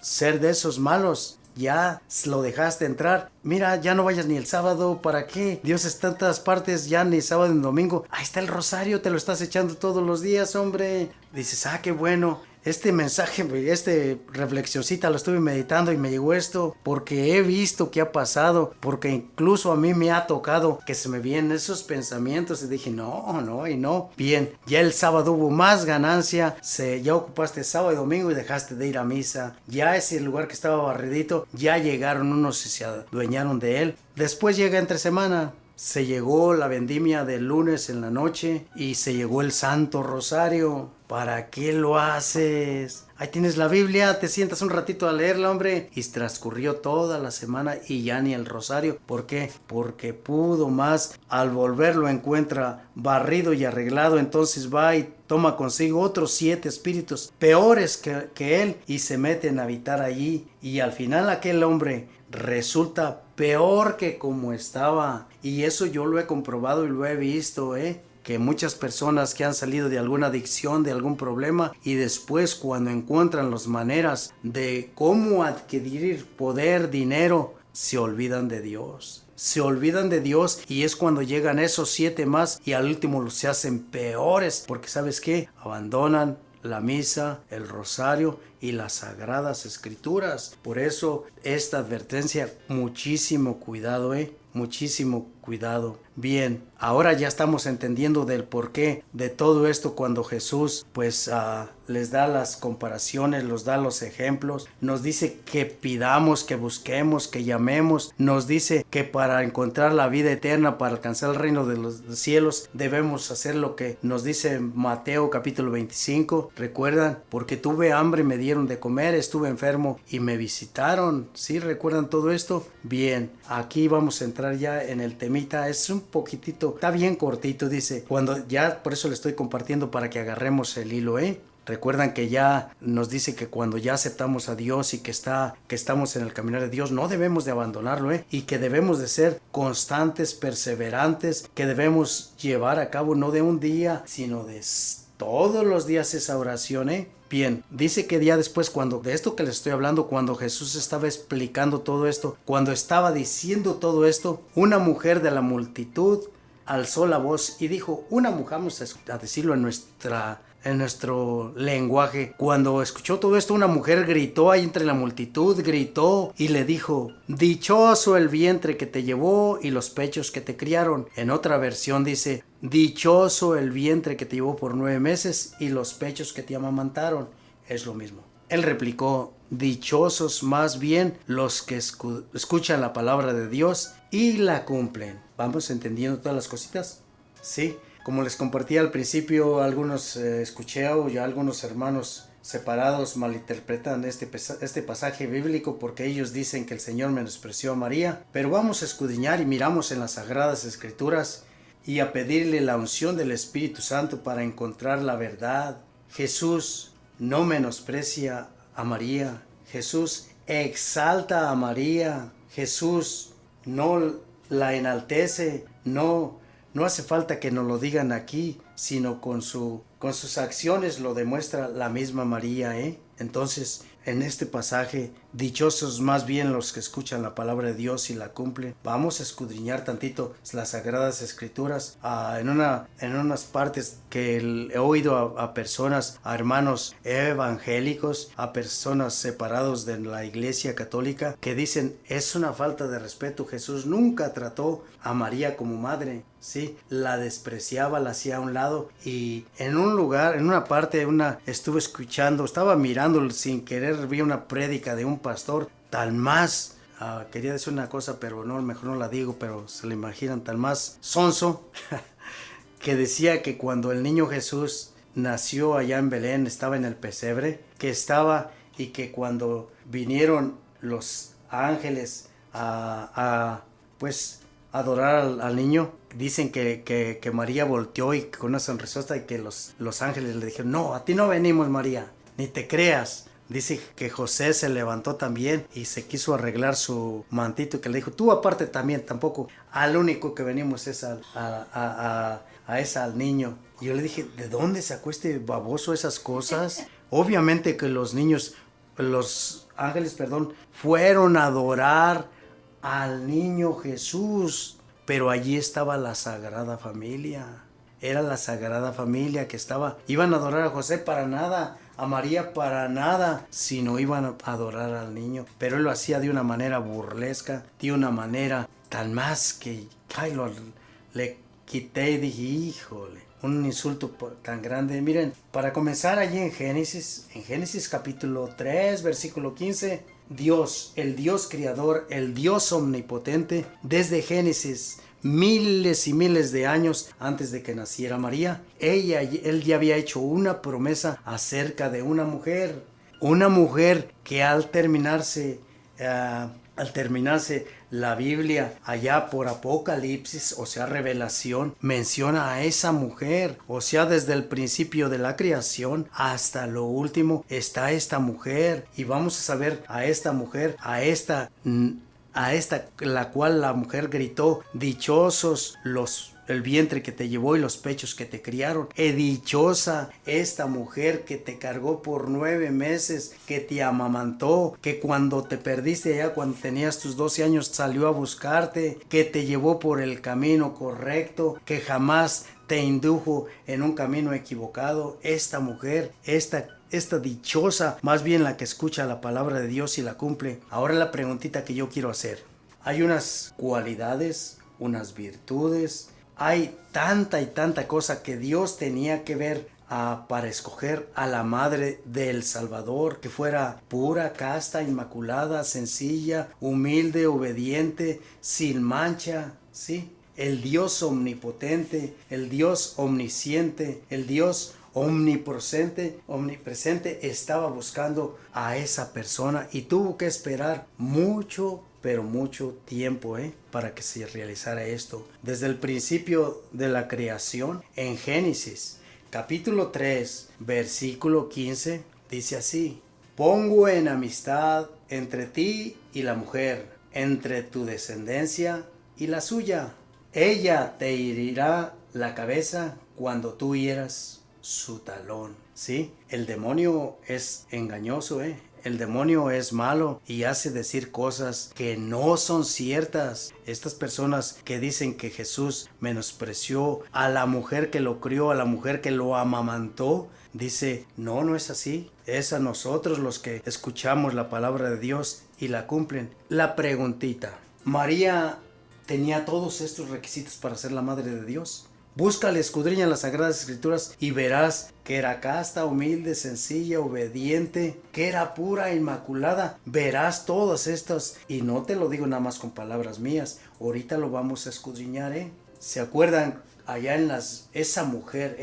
ser de esos malos. Ya lo dejaste entrar. Mira, ya no vayas ni el sábado, ¿para qué? Dios está en todas partes, ya ni sábado ni domingo. Ahí está el rosario, te lo estás echando todos los días, hombre. Dices, qué bueno. Este mensaje, reflexioncita lo estuve meditando y me llegó esto porque he visto que ha pasado, porque incluso a mí me ha tocado que se me vienen esos pensamientos y dije, no. Bien, ya el sábado hubo más ganancia, ya ocupaste sábado y domingo y dejaste de ir a misa. Ya ese lugar que estaba barridito, ya llegaron unos y se adueñaron de él. Después llega entre semana. Se llegó la vendimia del lunes en la noche y se llegó el Santo Rosario. ¿Para qué lo haces? Ahí tienes la Biblia, te sientas un ratito a leerla, hombre. Y transcurrió toda la semana y ya ni el rosario. ¿Por qué? Porque pudo más. Al volver lo encuentra barrido y arreglado. Entonces va y toma consigo otros 7 espíritus peores que él y se meten a habitar allí. Y al final aquel hombre resulta peor que como estaba. Y eso yo lo he comprobado y lo he visto, que muchas personas que han salido de alguna adicción, de algún problema, y después cuando encuentran las maneras de cómo adquirir poder, dinero, se olvidan de Dios. Se olvidan de Dios y es cuando llegan esos 7 más y al último se hacen peores, porque ¿sabes qué? Abandonan la misa, el rosario y las sagradas escrituras. Por eso esta advertencia, muchísimo cuidado, muchísimo cuidado. Bien, ahora ya estamos entendiendo del porqué de todo esto cuando Jesús les da las comparaciones, los da los ejemplos, nos dice que pidamos, que busquemos, que llamemos, nos dice que para encontrar la vida eterna, para alcanzar el reino de los cielos, debemos hacer lo que nos dice Mateo capítulo 25, ¿recuerdan? Porque tuve hambre y me dieron de comer, estuve enfermo y me visitaron, ¿sí? ¿Recuerdan todo esto? Bien, aquí vamos a entrar ya en el temita, es un poquitito, está bien cortito, dice, cuando ya, por eso le estoy compartiendo para que agarremos el hilo, Recuerdan que ya nos dice que cuando ya aceptamos a Dios y que estamos en el caminar de Dios, no debemos de abandonarlo, y que debemos de ser constantes, perseverantes, que debemos llevar a cabo no de un día, sino de todos los días esa oración, Bien, dice que ya después de esto que les estoy hablando, cuando Jesús estaba explicando todo esto, cuando estaba diciendo todo esto, una mujer de la multitud alzó la voz y dijo, una mujer, vamos a decirlo en nuestro lenguaje, cuando escuchó todo esto, una mujer gritó ahí entre la multitud, gritó y le dijo, dichoso el vientre que te llevó y los pechos que te criaron. En otra versión dice, dichoso el vientre que te llevó por 9 meses y los pechos que te amamantaron. Es lo mismo. Él replicó, dichosos más bien los que escuchan la palabra de Dios y la cumplen. ¿Vamos entendiendo todas las cositas? Sí. Como les compartí al principio, algunos escuché y algunos hermanos separados malinterpretan este pasaje bíblico porque ellos dicen que el Señor menospreció a María. Pero vamos a escudriñar y miramos en las Sagradas Escrituras y a pedirle la unción del Espíritu Santo para encontrar la verdad. Jesús no menosprecia a María. Jesús exalta a María. Jesús no la enaltece, no hace falta que nos lo digan aquí, sino con sus acciones lo demuestra la misma María, Entonces, en este pasaje, dichosos más bien los que escuchan la palabra de Dios y la cumplen. Vamos a escudriñar tantito las Sagradas Escrituras en unas partes que he oído a personas, a hermanos evangélicos, a personas separados de la Iglesia Católica, que dicen, es una falta de respeto. Jesús nunca trató a María como madre, ¿sí? La despreciaba, la hacía a un lado, y en una parte, estuve escuchando, estaba mirando sin querer, vi una prédica de un pastor, tal más, quería decir una cosa, pero no, mejor no la digo, pero se la imaginan, tal más sonso, que decía que cuando el niño Jesús nació allá en Belén, estaba en el pesebre, y que cuando vinieron los ángeles pues adorar al niño. Dicen que María volteó y con una sonrisota y que los ángeles le dijeron, no, a ti no venimos, María, ni te creas. Dice que José se levantó también y se quiso arreglar su mantito, que le dijo, tú aparte también, tampoco, al único que venimos es al niño. Y yo le dije, ¿de dónde sacó este baboso esas cosas? Obviamente que los ángeles, fueron a adorar al niño Jesús, pero allí estaba la Sagrada Familia. Era la Sagrada Familia que iban a adorar a José para nada, a María para nada, sino iban a adorar al niño. Pero él lo hacía de una manera burlesca, de una manera tan más que le quité y dije, híjole, un insulto tan grande. Miren, para comenzar allí en Génesis capítulo 3, versículo 15, Dios, el Dios creador, el Dios omnipotente, desde miles y miles de años antes de que naciera María, él ya había hecho una promesa acerca de una mujer que al terminarse la Biblia allá por Apocalipsis, o sea, Revelación, menciona a esa mujer, o sea, desde el principio de la creación hasta lo último está esta mujer, y vamos a saber a esta mujer, a esta la cual la mujer gritó, dichosos el vientre que te llevó y los pechos que te criaron. Dichosa esta mujer que te cargó por 9 meses, que te amamantó, que cuando te perdiste allá, cuando tenías tus 12 años, salió a buscarte, que te llevó por el camino correcto, que jamás te indujo en un camino equivocado. Esta mujer, esta dichosa, más bien la que escucha la palabra de Dios y la cumple. Ahora la preguntita que yo quiero hacer. Hay unas cualidades, unas virtudes, hay tanta y tanta cosa que Dios tenía que ver para escoger a la madre del Salvador, que fuera pura, casta, inmaculada, sencilla, humilde, obediente, sin mancha, ¿sí? El Dios omnipotente, el Dios omnisciente, el Dios omnipresente estaba buscando a esa persona y tuvo que esperar mucho, pero mucho tiempo para que se realizara esto. Desde el principio de la creación, en Génesis capítulo 3 versículo 15 dice así: pongo en amistad entre ti y la mujer, entre tu descendencia y la suya. Ella te herirá la cabeza cuando tú hieras su talón. ¿Sí? El demonio es engañoso, El demonio es malo y hace decir cosas que no son ciertas. Estas personas que dicen que Jesús menospreció a la mujer que lo crió, a la mujer que lo amamantó, dice, no es así. Es a nosotros los que escuchamos la palabra de Dios y la cumplen. La preguntita, ¿María tenía todos estos requisitos para ser la madre de Dios? Búscale, escudriña las Sagradas Escrituras y verás que era casta, humilde, sencilla, obediente, que era pura, inmaculada. Verás todas estas, y no te lo digo nada más con palabras mías, ahorita lo vamos a escudriñar, ¿Se acuerdan allá esa mujer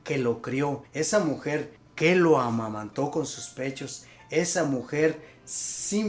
que lo crió, esa mujer que lo amamantó con sus pechos, esa mujer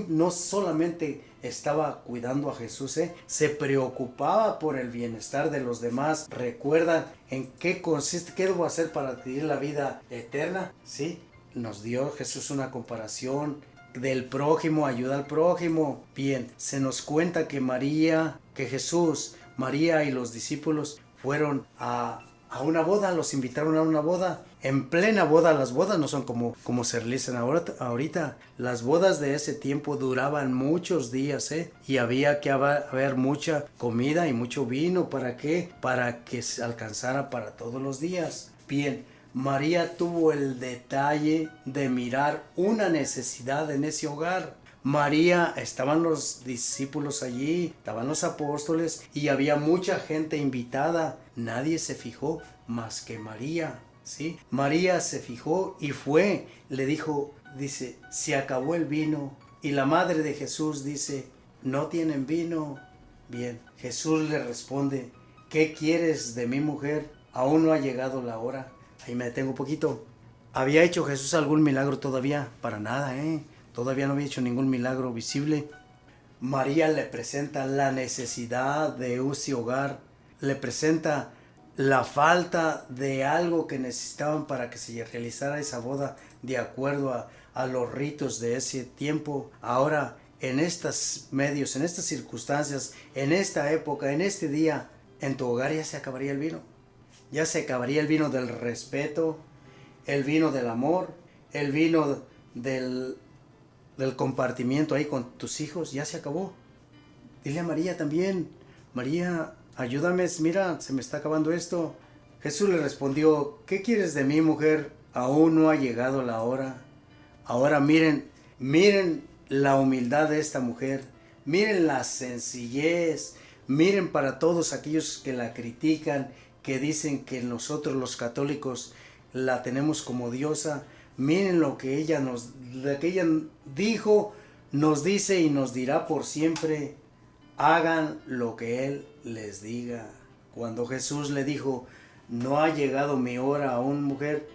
no solamente estaba cuidando a Jesús, se preocupaba por el bienestar de los demás. ¿Recuerdan en qué consiste, qué debo hacer para adquirir la vida eterna? Sí, nos dio Jesús una comparación del prójimo, ayuda al prójimo. Bien, se nos cuenta que María y los discípulos fueron a una boda, los invitaron a una boda. En plena boda, las bodas no son como se realizan ahorita. Las bodas de ese tiempo duraban muchos días, y había que haber mucha comida y mucho vino. ¿Para qué? Para que se alcanzara para todos los días. Bien, María tuvo el detalle de mirar una necesidad en ese hogar. María, estaban los discípulos allí, estaban los apóstoles y había mucha gente invitada. Nadie se fijó más que María, ¿sí? María se fijó y fue, le dijo, dice, se acabó el vino. Y la madre de Jesús dice, ¿no tienen vino? Bien, Jesús le responde, ¿qué quieres de mi mujer? Aún no ha llegado la hora. Ahí me detengo un poquito. ¿Había hecho Jesús algún milagro todavía? Para nada, Todavía no había hecho ningún milagro visible. María le presenta la necesidad de ese hogar, le presenta la falta de algo que necesitaban para que se realizara esa boda de acuerdo a los ritos de ese tiempo. Ahora, en estos medios, en estas circunstancias, en esta época, en este día, en tu hogar ya se acabaría el vino. Ya se acabaría el vino del respeto, el vino del amor, el vino del compartimiento ahí con tus hijos, ya se acabó. Dile a María también, María, ayúdame, mira, se me está acabando esto. Jesús le respondió, ¿qué quieres de mí, mujer? Aún no ha llegado la hora. Ahora miren la humildad de esta mujer, miren la sencillez, miren para todos aquellos que la critican, que dicen que nosotros los católicos la tenemos como diosa. Miren lo que ella dijo, nos dice y nos dirá por siempre. Hagan lo que Él les diga. Cuando Jesús le dijo, no ha llegado mi hora aún, mujer,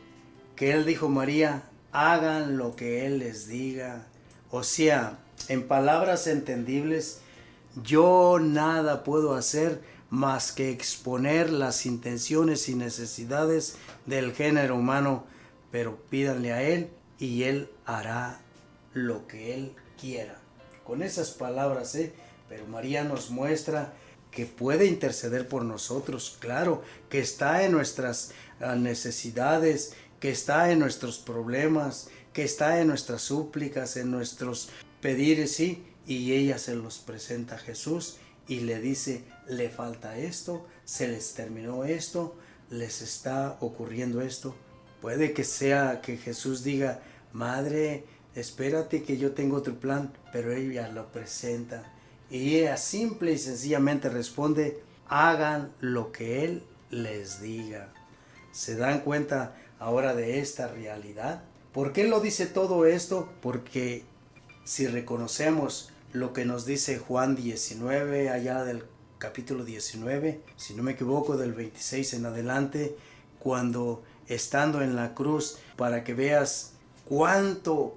que Él dijo, María, hagan lo que Él les diga. O sea, en palabras entendibles, yo nada puedo hacer más que exponer las intenciones y necesidades del género humano, pero pídanle a Él y Él hará lo que Él quiera. Con esas palabras, pero María nos muestra que puede interceder por nosotros, claro, que está en nuestras necesidades, que está en nuestros problemas, que está en nuestras súplicas, en nuestros pedires, sí, y ella se los presenta a Jesús y le dice, le falta esto, se les terminó esto, les está ocurriendo esto. Puede que sea que Jesús diga, madre, espérate que yo tengo otro plan, pero ella lo presenta. Y ella simple y sencillamente responde, hagan lo que Él les diga. ¿Se dan cuenta ahora de esta realidad? ¿Por qué lo dice todo esto? Porque si reconocemos lo que nos dice Juan 19, allá del capítulo 19, si no me equivoco, del 26 en adelante, cuando estando en la cruz, para que veas cuánto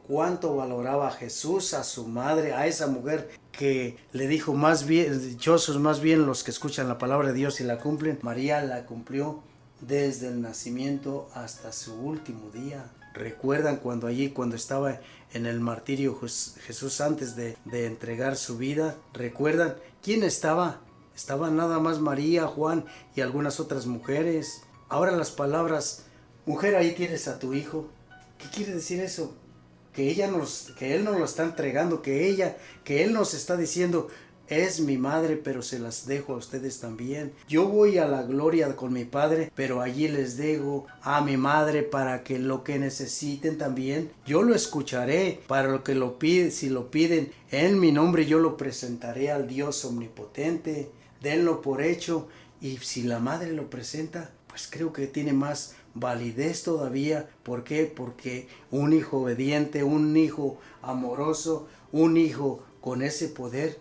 valoraba Jesús a su madre, a esa mujer que le dijo, más bien, dichosos más bien los que escuchan la palabra de Dios y la cumplen. María la cumplió desde el nacimiento hasta su último día. ¿Recuerdan cuando estaba en el martirio Jesús antes de entregar su vida? ¿Recuerdan quién estaba? Estaba nada más María, Juan y algunas otras mujeres. Ahora las palabras, mujer, ahí tienes a tu hijo. ¿Qué quiere decir eso? Que Él nos lo está entregando, que Él nos está diciendo, es mi madre, pero se las dejo a ustedes también. Yo voy a la gloria con mi Padre, pero allí les dejo a mi madre para que lo que necesiten también, yo lo escucharé. Para lo que lo piden, si lo piden en mi nombre, yo lo presentaré al Dios omnipotente. Denlo por hecho, y si la madre lo presenta, pues creo que tiene más validez todavía. ¿Por qué? Porque un hijo obediente, un hijo amoroso, un hijo con ese poder,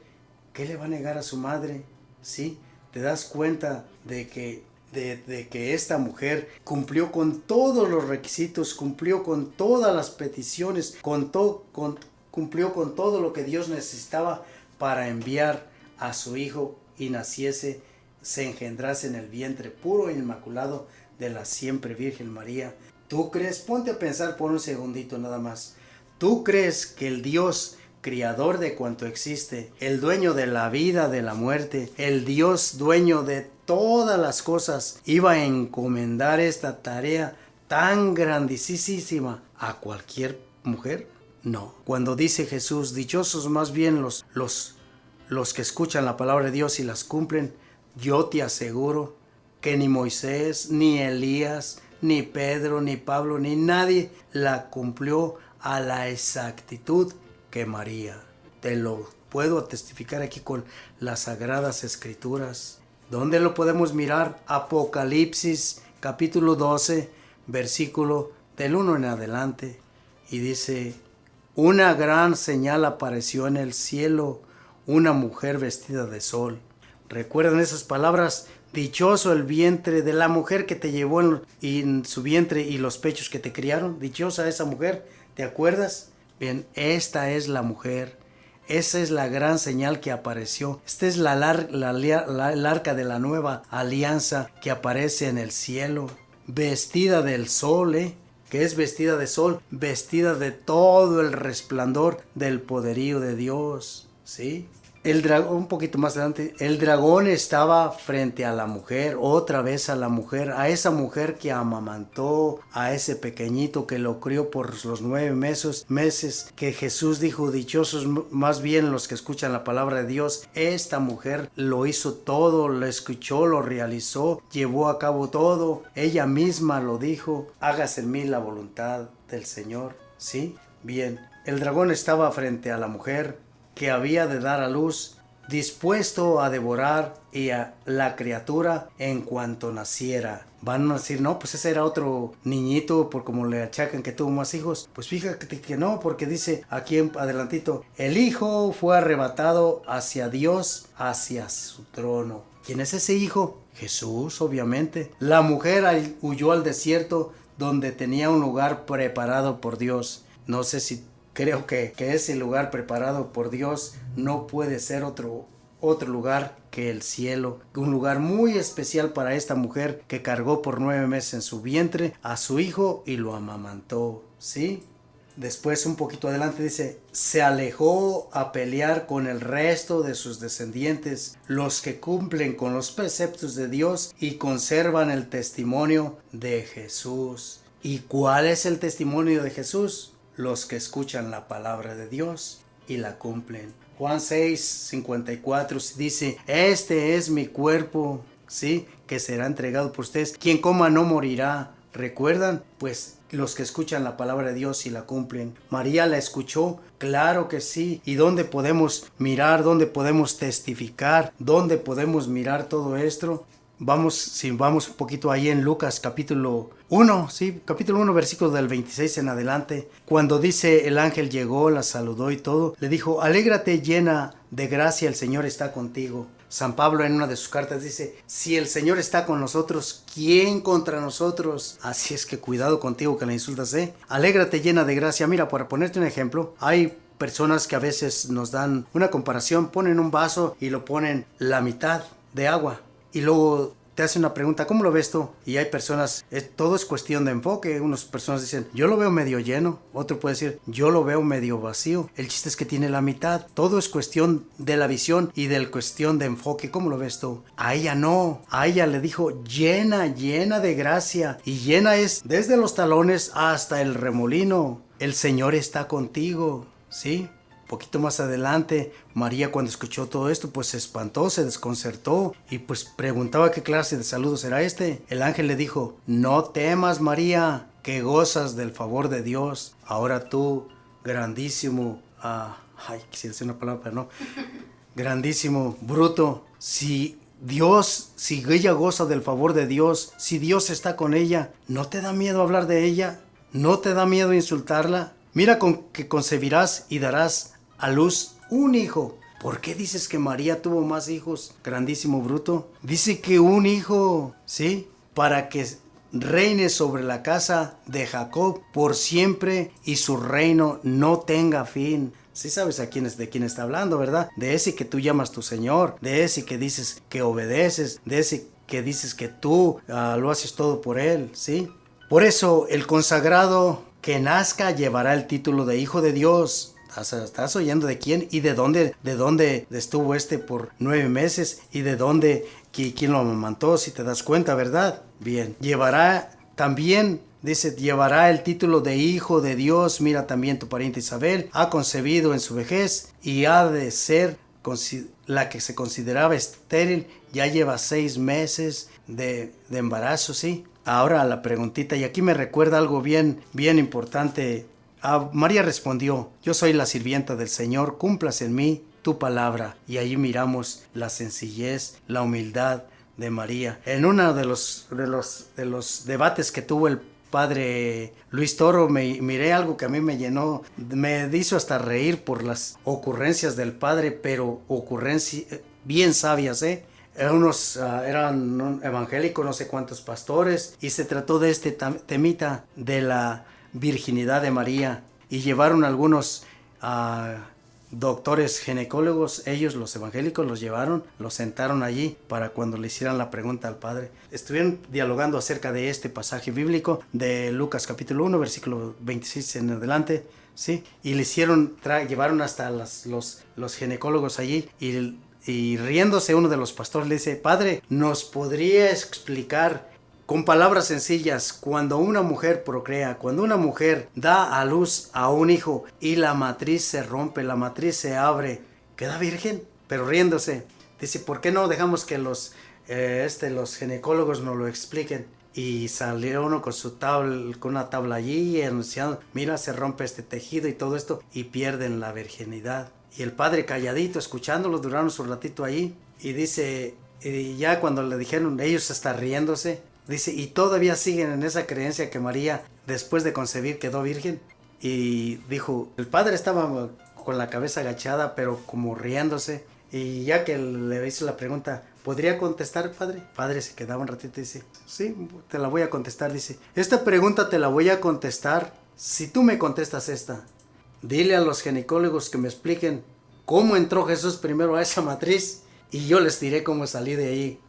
¿qué le va a negar a su madre? ¿Sí? Te das cuenta de que esta mujer cumplió con todos los requisitos, cumplió con todas las peticiones, cumplió con todo lo que Dios necesitaba para enviar a su hijo y naciese, se engendrase en el vientre puro e inmaculado de la siempre Virgen María. ¿Tú crees? Ponte a pensar por un segundito nada más. ¿Tú crees que el Dios creador de cuanto existe, el dueño de la vida, de la muerte, el Dios dueño de todas las cosas, iba a encomendar esta tarea tan grandísima a cualquier mujer? No. Cuando dice Jesús, dichosos más bien los que escuchan la palabra de Dios y las cumplen, yo te aseguro que ni Moisés, ni Elías, ni Pedro, ni Pablo, ni nadie la cumplió a la exactitud que María. Te lo puedo testificar aquí con las Sagradas Escrituras. ¿Dónde lo podemos mirar? Apocalipsis capítulo 12, versículo del 1 en adelante. Y dice, una gran señal apareció en el cielo, una mujer vestida de sol. ¿Recuerdan esas palabras? Dichoso el vientre de la mujer que te llevó en su vientre y los pechos que te criaron. Dichosa esa mujer, ¿te acuerdas? Bien, esta es la mujer, Esa es la gran señal que apareció. Esta es el arca de la nueva alianza que aparece en el cielo, vestida del sol, que es vestida de sol, vestida de todo el resplandor del poderío de Dios, ¿sí? El dragón, un poquito más adelante, el dragón estaba frente a la mujer, otra vez a la mujer, a esa mujer que amamantó a ese pequeñito que lo crió por los 9 meses, que Jesús dijo, dichosos más bien los que escuchan la palabra de Dios. Esta mujer lo hizo todo, lo escuchó, lo realizó, llevó a cabo todo, ella misma lo dijo, hágase en mí la voluntad del Señor, ¿sí? Bien, el dragón estaba frente a la mujer que había de dar a luz, dispuesto a devorar y a la criatura en cuanto naciera. Van a decir, no, pues ese era otro niñito, por como le achacan que tuvo más hijos. Pues fíjate que no, porque dice aquí en adelantito, el hijo fue arrebatado hacia Dios, hacia su trono. ¿Quién es ese hijo? Jesús, obviamente. La mujer huyó al desierto donde tenía un lugar preparado por Dios. No sé si creo que ese lugar preparado por Dios no puede ser otro lugar que el cielo. Un lugar muy especial para esta mujer que cargó por 9 meses en su vientre a su hijo y lo amamantó, ¿sí? Después un poquito adelante dice, se alejó a pelear con el resto de sus descendientes, los que cumplen con los preceptos de Dios y conservan el testimonio de Jesús. ¿Y cuál es el testimonio de Jesús? Los que escuchan la palabra de Dios y la cumplen. Juan 6:54 dice, este es mi cuerpo, ¿sí? Que será entregado por ustedes. Quien coma no morirá. ¿Recuerdan? Pues los que escuchan la palabra de Dios y la cumplen. ¿María la escuchó? Claro que sí. ¿Y dónde podemos mirar? ¿Dónde podemos testificar? ¿Dónde podemos mirar todo esto? Vamos un poquito ahí en Lucas capítulo 1, sí, capítulo 1, versículos del 26 en adelante. Cuando dice el ángel llegó, la saludó y todo, le dijo, alégrate llena de gracia, el Señor está contigo. San Pablo en una de sus cartas dice, si el Señor está con nosotros, ¿quién contra nosotros? Así es que cuidado contigo que la insultas, Alégrate llena de gracia. Mira, para ponerte un ejemplo, hay personas que a veces nos dan una comparación, ponen un vaso y lo ponen la mitad de agua. Y luego te hacen una pregunta, ¿cómo lo ves tú? Y hay personas, todo es cuestión de enfoque. Unas personas dicen, yo lo veo medio lleno. Otro puede decir, yo lo veo medio vacío. El chiste es que tiene la mitad. Todo es cuestión de la visión y de la cuestión de enfoque. ¿Cómo lo ves tú? A ella no. A ella le dijo, llena de gracia. Y llena es desde los talones hasta el remolino. El Señor está contigo, ¿sí? Poquito más adelante, María cuando escuchó todo esto, pues se espantó, se desconcertó y pues preguntaba qué clase de saludo será este. El ángel le dijo, no temas María, que gozas del favor de Dios. Ahora tú, grandísimo, quisiera decir una palabra, pero no, grandísimo, bruto, si ella goza del favor de Dios, si Dios está con ella, ¿no te da miedo hablar de ella? ¿No te da miedo insultarla? Mira que concebirás y darás a luz un hijo. ¿Por qué dices que María tuvo más hijos? Grandísimo bruto. Dice que un hijo, ¿sí? Para que reine sobre la casa de Jacob por siempre y su reino no tenga fin. Sí sabes de quién está hablando, ¿verdad? De ese que tú llamas tu Señor, de ese que dices que obedeces, de ese que dices que tú lo haces todo por él, ¿sí? Por eso el consagrado que nazca llevará el título de Hijo de Dios. ¿Estás oyendo de quién y de dónde estuvo por 9 meses y de dónde, quién lo amamantó, si te das cuenta, ¿verdad? Bien, llevará también, dice, llevará el título de Hijo de Dios. Mira, también tu pariente Isabel ha concebido en su vejez y ha de ser la que se consideraba estéril, ya lleva 6 meses de embarazo, ¿sí? Ahora la preguntita, y aquí me recuerda algo bien importante. María respondió, yo soy la sirvienta del Señor, cúmplase en mí tu palabra. Y ahí miramos la sencillez, la humildad de María. En uno de los debates que tuvo el padre Luis Toro, miré algo que a mí me llenó, me hizo hasta reír por las ocurrencias del padre, pero ocurrencias bien sabias, eran evangélicos, no sé cuántos pastores, y se trató de este temita de la virginidad de María, y llevaron algunos doctores ginecólogos, ellos los evangélicos los llevaron, los sentaron allí para cuando le hicieran la pregunta al padre. Estuvieron dialogando acerca de este pasaje bíblico de Lucas capítulo 1, versículo 26 en adelante, ¿sí? Y le hicieron, llevaron hasta los ginecólogos allí y riéndose uno de los pastores le dice, padre, ¿nos podría explicar con palabras sencillas, cuando una mujer procrea, cuando una mujer da a luz a un hijo y la matriz se rompe, la matriz se abre, queda virgen? Pero riéndose, dice, ¿por qué no dejamos que los ginecólogos nos lo expliquen? Y salió uno con una tabla allí anunciando, mira, se rompe este tejido y todo esto, y pierden la virginidad. Y el padre calladito, escuchándolo, duraron su ratito ahí, y dice, y ya cuando le dijeron, ellos hasta riéndose, dice, y todavía siguen en esa creencia que María, después de concebir, quedó virgen. Y dijo, el padre estaba con la cabeza agachada, pero como riéndose. Y ya que le hizo la pregunta, ¿podría contestar, padre? El padre se quedaba un ratito y dice, sí, te la voy a contestar. Dice, esta pregunta te la voy a contestar si tú me contestas esta. Dile a los ginecólogos que me expliquen cómo entró Jesús primero a esa matriz y yo les diré cómo salí de ahí.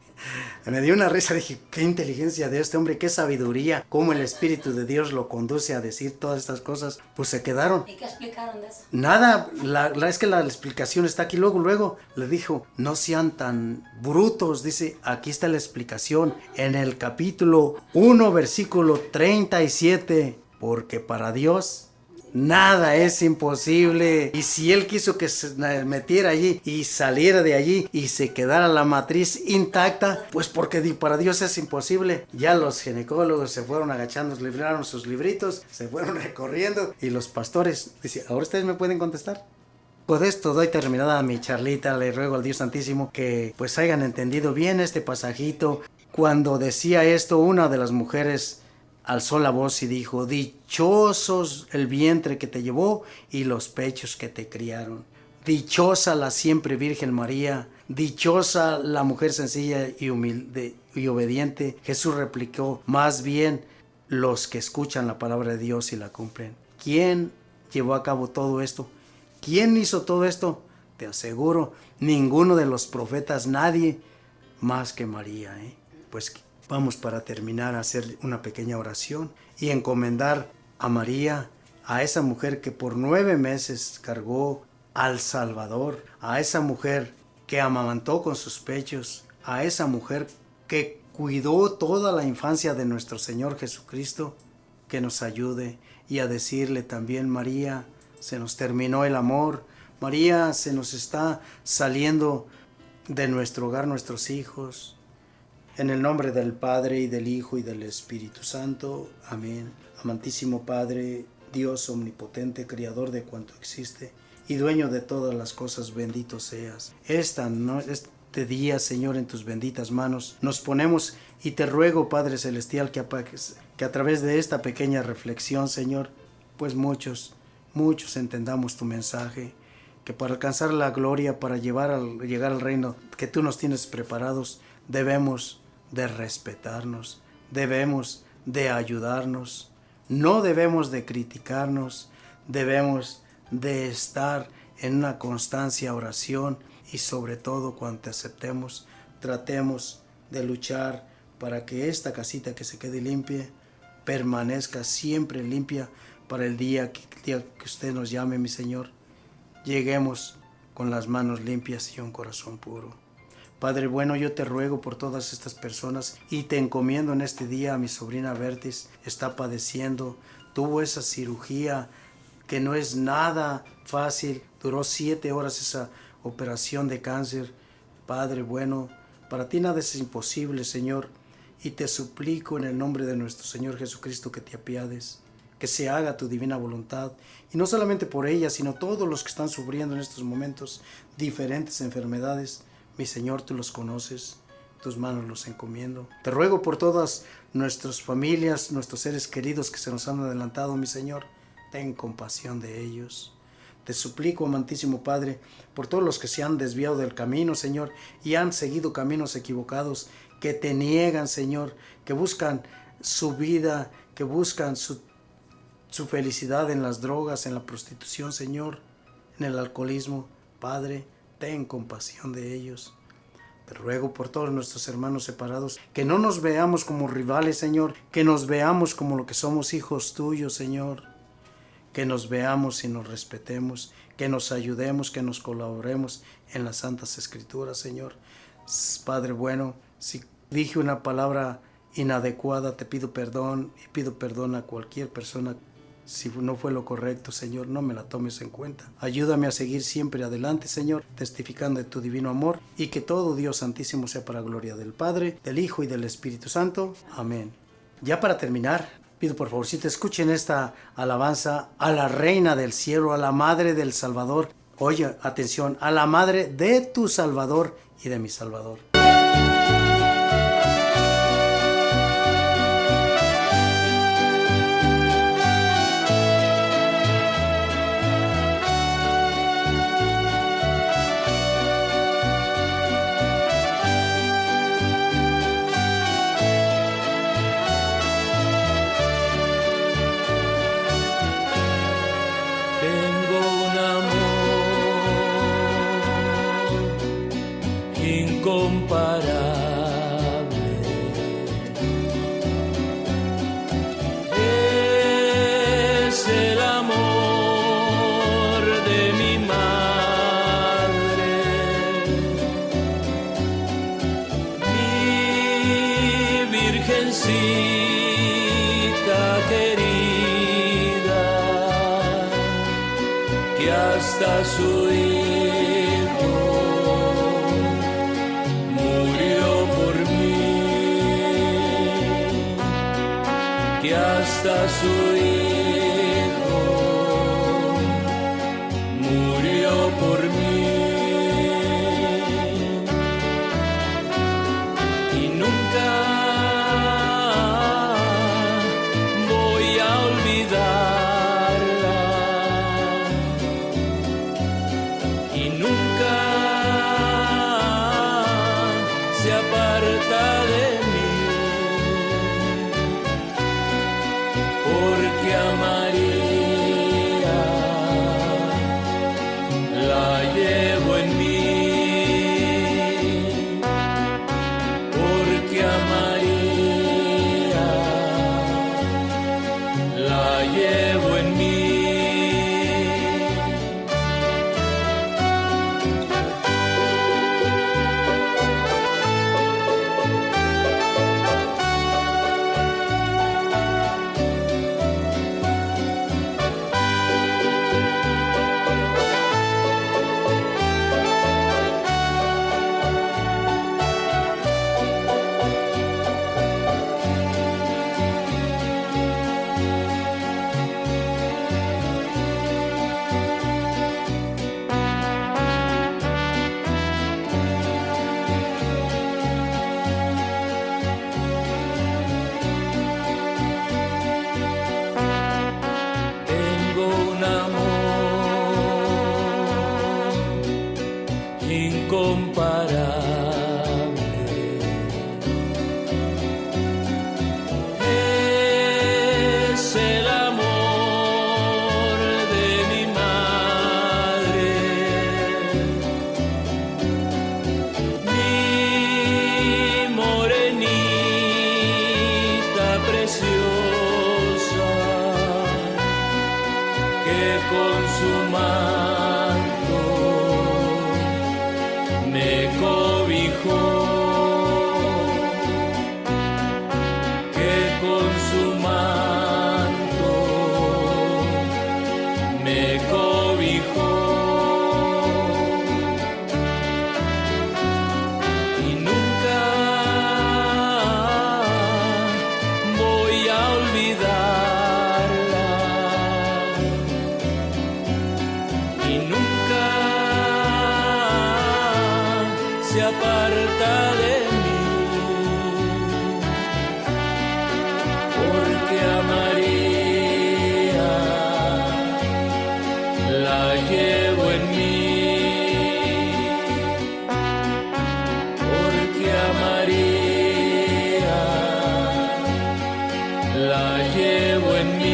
Me dio una risa, dije, qué inteligencia de este hombre, qué sabiduría, cómo el Espíritu de Dios lo conduce a decir todas estas cosas. Pues se quedaron. ¿Y qué explicaron de eso? Nada, es que la explicación está aquí. Luego le dijo, no sean tan brutos, dice, aquí está la explicación en el capítulo 1, versículo 37, porque para Dios nada es imposible. Y si él quiso que se metiera allí y saliera de allí y se quedara la matriz intacta, pues porque para Dios es imposible. Ya los ginecólogos se fueron agachando, libraron sus libritos, se fueron recorriendo y los pastores, dice, ¿ahora ustedes me pueden contestar? Con esto doy terminada mi charlita. Le ruego al Dios Santísimo que pues hayan entendido bien este pasajito. Cuando decía esto, una de las mujeres alzó la voz y dijo, dichosos el vientre que te llevó y los pechos que te criaron. Dichosa la siempre Virgen María, dichosa la mujer sencilla y humilde y obediente. Jesús replicó, más bien los que escuchan la palabra de Dios y la cumplen. ¿Quién llevó a cabo todo esto? ¿Quién hizo todo esto? Te aseguro, ninguno de los profetas, nadie más que María. Pues vamos para terminar a hacer una pequeña oración y encomendar a María, a esa mujer que por 9 meses cargó al Salvador, a esa mujer que amamantó con sus pechos, a esa mujer que cuidó toda la infancia de nuestro Señor Jesucristo, que nos ayude y a decirle también, María, se nos terminó el amor, María, se nos está saliendo de nuestro hogar nuestros hijos. En el nombre del Padre, y del Hijo, y del Espíritu Santo. Amén. Amantísimo Padre, Dios omnipotente, Creador de cuanto existe, y dueño de todas las cosas, bendito seas. Este día, Señor, en tus benditas manos nos ponemos, y te ruego, Padre Celestial, que a través de esta pequeña reflexión, Señor, pues muchos entendamos tu mensaje, que para alcanzar la gloria, para llegar al reino que tú nos tienes preparados, debemos de respetarnos, debemos de ayudarnos, no debemos de criticarnos, debemos de estar en una constancia oración y sobre todo cuando te aceptemos, tratemos de luchar para que esta casita que se quede limpia permanezca siempre limpia para el día que usted nos llame, mi Señor. Lleguemos con las manos limpias y un corazón puro. Padre bueno, yo te ruego por todas estas personas y te encomiendo en este día a mi sobrina Bertis. Está padeciendo, tuvo esa cirugía que no es nada fácil. Duró 7 horas esa operación de cáncer. Padre bueno, para ti nada es imposible, Señor. Y te suplico en el nombre de nuestro Señor Jesucristo que te apiades, que se haga tu divina voluntad. Y no solamente por ella, sino todos los que están sufriendo en estos momentos diferentes enfermedades. Mi Señor, tú los conoces, tus manos los encomiendo. Te ruego por todas nuestras familias, nuestros seres queridos que se nos han adelantado, mi Señor, ten compasión de ellos. Te suplico, amantísimo Padre, por todos los que se han desviado del camino, Señor, y han seguido caminos equivocados, que te niegan, Señor, que buscan su vida, que buscan su felicidad en las drogas, en la prostitución, Señor. en el alcoholismo. Padre, ten compasión de ellos. Te ruego por todos nuestros hermanos separados, que no nos veamos como rivales, Señor, que nos veamos como lo que somos, hijos tuyos, Señor. Que nos veamos y nos respetemos, que nos ayudemos, que nos colaboremos en las Santas Escrituras, Señor. Padre bueno, si dije una palabra inadecuada, te pido perdón y pido perdón a cualquier persona. Si no fue lo correcto, Señor, no me la tomes en cuenta. Ayúdame a seguir siempre adelante, Señor, testificando de tu divino amor, y que todo, Dios Santísimo, sea para gloria del Padre, del Hijo y del Espíritu Santo. Amén. Ya para terminar, pido por favor, si te escuchen esta alabanza a la Reina del Cielo, a la Madre del Salvador. Oye, atención, a la Madre de tu Salvador y de mi Salvador. Hasta su Hijo murió por mí, que hasta su Hijo murió por mí, y nunca voy a olvidar. Porque a María la llevo en mí, porque a María la llevo en mí. Con su manto me cobijó, que con su manto me cobijó, y nunca voy a olvidar. Se aparta de mí, porque a María la llevo en mí, porque a María la llevo en mí.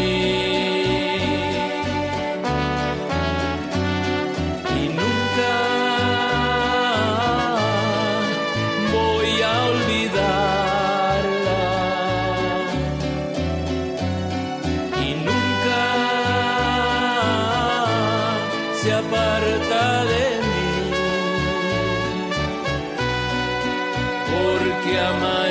aparta de mí, porque amar